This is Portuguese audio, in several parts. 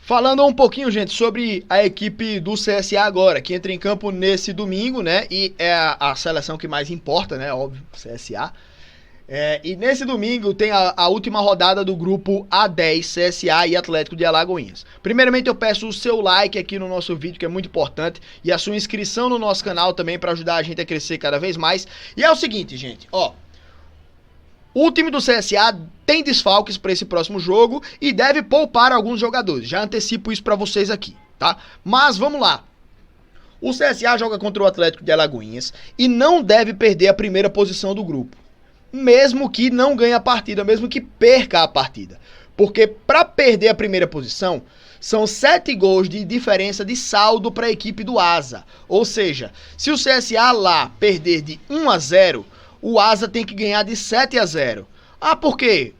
Falando um pouquinho, gente, sobre a equipe do CSA agora, que entra em campo nesse domingo, né? E é a seleção que mais importa, né? Óbvio, CSA. E nesse domingo tem a última rodada do grupo A10, CSA e Atlético de Alagoinhas. Primeiramente eu peço o seu like aqui no nosso vídeo, que é muito importante, e a sua inscrição no nosso canal também para ajudar a gente a crescer cada vez mais. E é o seguinte, gente, ó. O time do CSA tem desfalques para esse próximo jogo e deve poupar alguns jogadores. Já antecipo isso para vocês aqui, tá? Mas vamos lá. O CSA joga contra o Atlético de Alagoinhas e não deve perder a primeira posição do grupo. Mesmo que não ganhe a partida, mesmo que perca a partida. Porque para perder a primeira posição, são 7 gols de diferença de saldo para a equipe do Asa. Ou seja, se o CSA lá perder de 1-0... o Asa tem que ganhar de 7-0. Ah, por quê?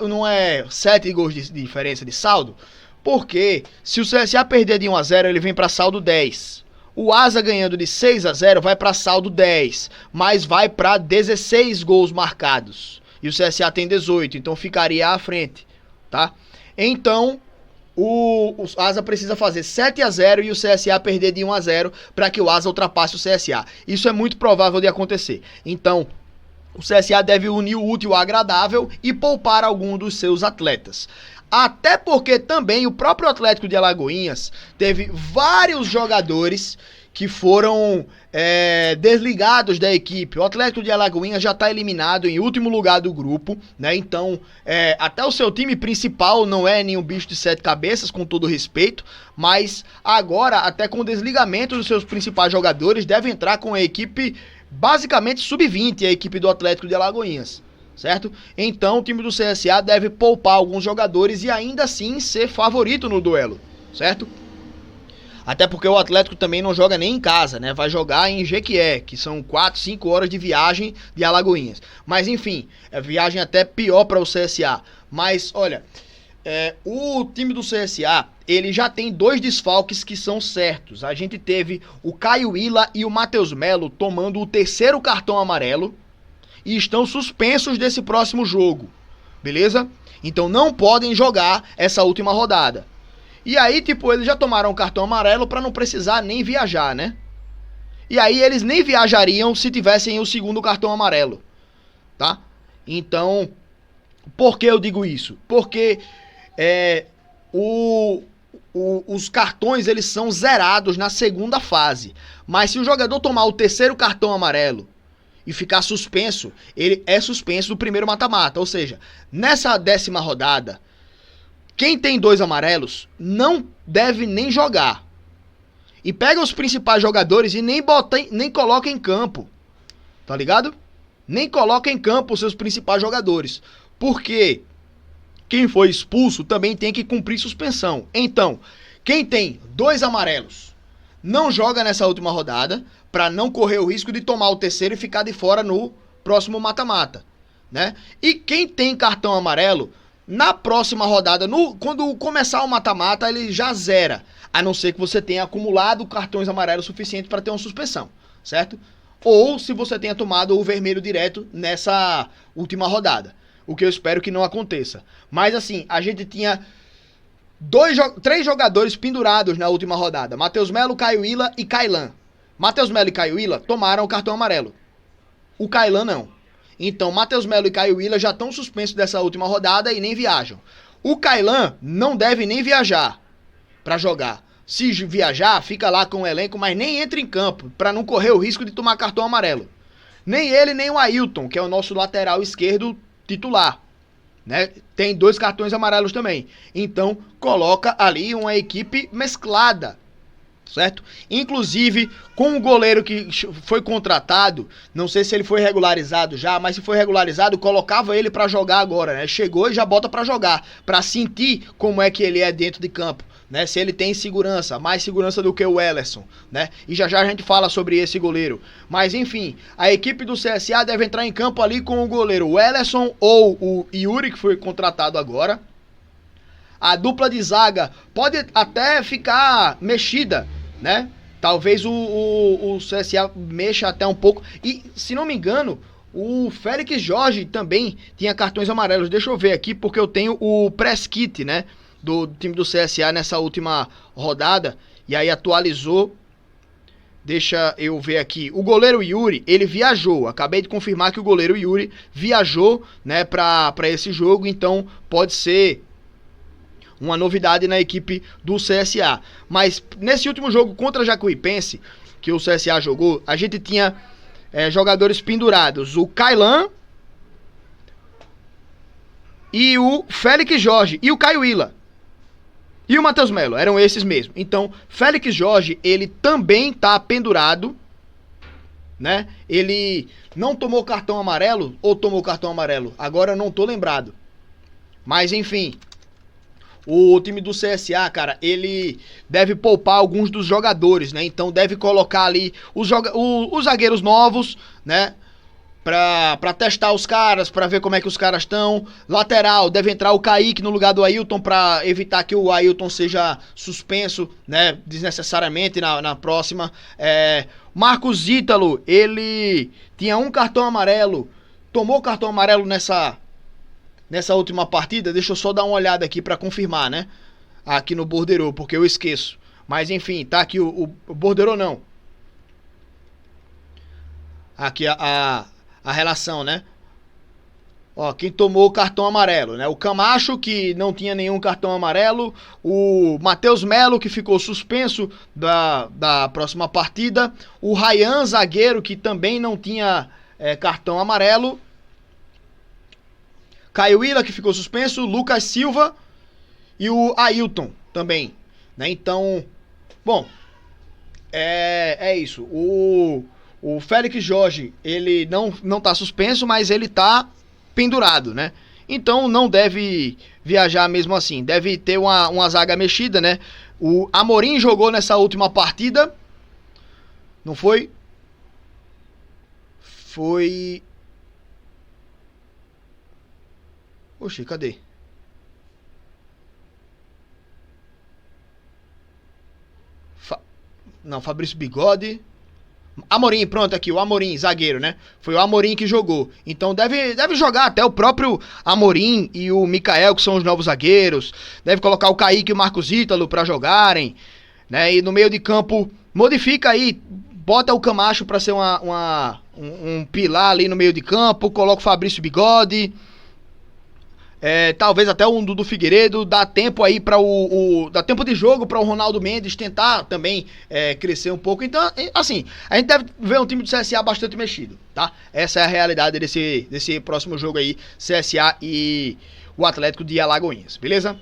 Não é 7 gols de diferença de saldo? Porque se o CSA perder de 1-0, ele vem para saldo 10. O Asa ganhando de 6-0 vai para saldo 10, mas vai para 16 gols marcados. E o CSA tem 18, então ficaria à frente, tá? Então, o Asa precisa fazer 7-0 e o CSA perder de 1-0 para que o Asa ultrapasse o CSA. Isso é muito provável de acontecer. Então, o CSA deve unir o útil ao agradável e poupar algum dos seus atletas. Até porque também o próprio Atlético de Alagoinhas teve vários jogadores que foram desligados da equipe. O Atlético de Alagoinhas já está eliminado em último lugar do grupo, né? Então, até o seu time principal não é nenhum bicho de 7 cabeças, com todo respeito, mas agora, até com o desligamento dos seus principais jogadores, deve entrar com a equipe basicamente sub-20, a equipe do Atlético de Alagoinhas, certo? Então o time do CSA deve poupar alguns jogadores e ainda assim ser favorito no duelo, certo? Até porque o Atlético também não joga nem em casa, né? Vai jogar em Jequié, que são 4, 5 horas de viagem de Alagoinhas. Mas enfim, é viagem até pior para o CSA. Mas olha, o time do CSA, ele já tem 2 desfalques que são certos. A gente teve o Caio Ila e o Matheus Melo tomando o 3º cartão amarelo e estão suspensos desse próximo jogo, beleza? Então não podem jogar essa última rodada. E aí, tipo, eles já tomaram o cartão amarelo para não precisar nem viajar, né? E aí eles nem viajariam se tivessem o 2º cartão amarelo, tá? Então, por que eu digo isso? Porque os cartões, eles são zerados na segunda fase. Mas se o jogador tomar o 3º cartão amarelo e ficar suspenso, ele é suspenso do primeiro mata-mata. Ou seja, nessa 10ª rodada, quem tem 2 amarelos não deve nem jogar. E pega os principais jogadores e nem coloca em campo. Tá ligado? Nem coloca em campo os seus principais jogadores. Porque quem foi expulso também tem que cumprir suspensão. Então, quem tem 2 amarelos não joga nessa última rodada para não correr o risco de tomar o 3º e ficar de fora no próximo mata-mata, né? E quem tem cartão amarelo, na próxima rodada, quando começar o mata-mata, ele já zera, a não ser que você tenha acumulado cartões amarelos suficientes para ter uma suspensão, certo? Ou se você tenha tomado o vermelho direto nessa última rodada, o que eu espero que não aconteça. Mas assim, a gente tinha 3 jogadores pendurados na última rodada: Matheus Melo, Caio Ila e Kailan. Matheus Melo e Caio Ila tomaram o cartão amarelo, o Kailan não. Então Matheus Melo e Caio Ila já estão suspensos dessa última rodada e nem viajam. O Kailan não deve nem viajar para jogar. Se viajar, fica lá com o elenco, mas nem entra em campo, para não correr o risco de tomar cartão amarelo. Nem ele, nem o Ailton, que é o nosso lateral esquerdo titular, né? Tem 2 cartões amarelos também. Então coloca ali uma equipe mesclada, certo? Inclusive com o goleiro que foi contratado, não sei se ele foi regularizado já, mas se foi regularizado, colocava ele pra jogar agora, né? Chegou e já bota pra jogar, pra sentir como é que ele é dentro de campo, né? Se ele tem segurança, mais segurança do que o Wellerson, né? E já já a gente fala sobre esse goleiro. Mas enfim, a equipe do CSA deve entrar em campo ali com o goleiro Wellerson ou o Yuri, que foi contratado agora. A dupla de zaga pode até ficar mexida, né? Talvez o CSA mexa até um pouco. E, se não me engano, o Félix Jorge também tinha cartões amarelos. Deixa eu ver aqui, porque eu tenho o press kit, né? do time do CSA nessa última rodada, e aí atualizou. Deixa eu ver aqui. O goleiro Yuri, ele viajou. Acabei de confirmar que o goleiro Yuri viajou, né, para esse jogo, então pode ser uma novidade na equipe do CSA. Mas nesse último jogo contra a Jacuipense, que o CSA jogou, a gente tinha jogadores pendurados. O Kailan e o Félix Jorge e o Caio Willa. E o Matheus Melo, eram esses mesmo. Então, Félix Jorge, ele também tá pendurado, né? Ele não tomou cartão amarelo ou tomou cartão amarelo? Agora eu não tô lembrado. Mas, enfim, o time do CSA, cara, ele deve poupar alguns dos jogadores, né? Então, deve colocar ali os zagueiros novos, né? Pra testar os caras, pra ver como é que os caras estão. Lateral, deve entrar o Kaique no lugar do Ailton pra evitar que o Ailton seja suspenso, né, desnecessariamente na próxima. Marcos Ítalo, ele tinha um cartão amarelo, tomou cartão amarelo nessa última partida. Deixa eu só dar uma olhada aqui pra confirmar, né, aqui no Borderô, porque eu esqueço. Mas enfim, tá aqui o Borderô não. Aqui a relação, né? Ó, quem tomou o cartão amarelo, né? O Camacho, que não tinha nenhum cartão amarelo. O Matheus Melo, que ficou suspenso da próxima partida. O Ryan, zagueiro, que também não tinha cartão amarelo. Caio Willa, que ficou suspenso. Lucas Silva e o Ailton também, né? Então, bom, é isso. O Félix Jorge, ele não tá suspenso, mas ele tá pendurado, né? Então não deve viajar mesmo assim. Deve ter uma zaga mexida, né? O Amorim jogou nessa última partida. Não foi? Foi... Oxi, cadê? Não, Fabrício Bigode... Amorim, pronto aqui, o Amorim, zagueiro, né? Foi o Amorim que jogou. Então deve jogar até o próprio Amorim e o Mikael, que são os novos zagueiros. Deve colocar o Kaique e o Marcos Ítalo pra jogarem, né? E no meio de campo, modifica aí, bota o Camacho pra ser um pilar ali no meio de campo, coloca o Fabrício Bigode. Talvez até um Dudu Figueiredo, dá tempo aí para dá tempo de jogo para o Ronaldo Mendes tentar também crescer um pouco. Então, assim, a gente deve ver um time do CSA bastante mexido, tá? Essa é a realidade desse próximo jogo aí, CSA e o Atlético de Alagoinhas, beleza?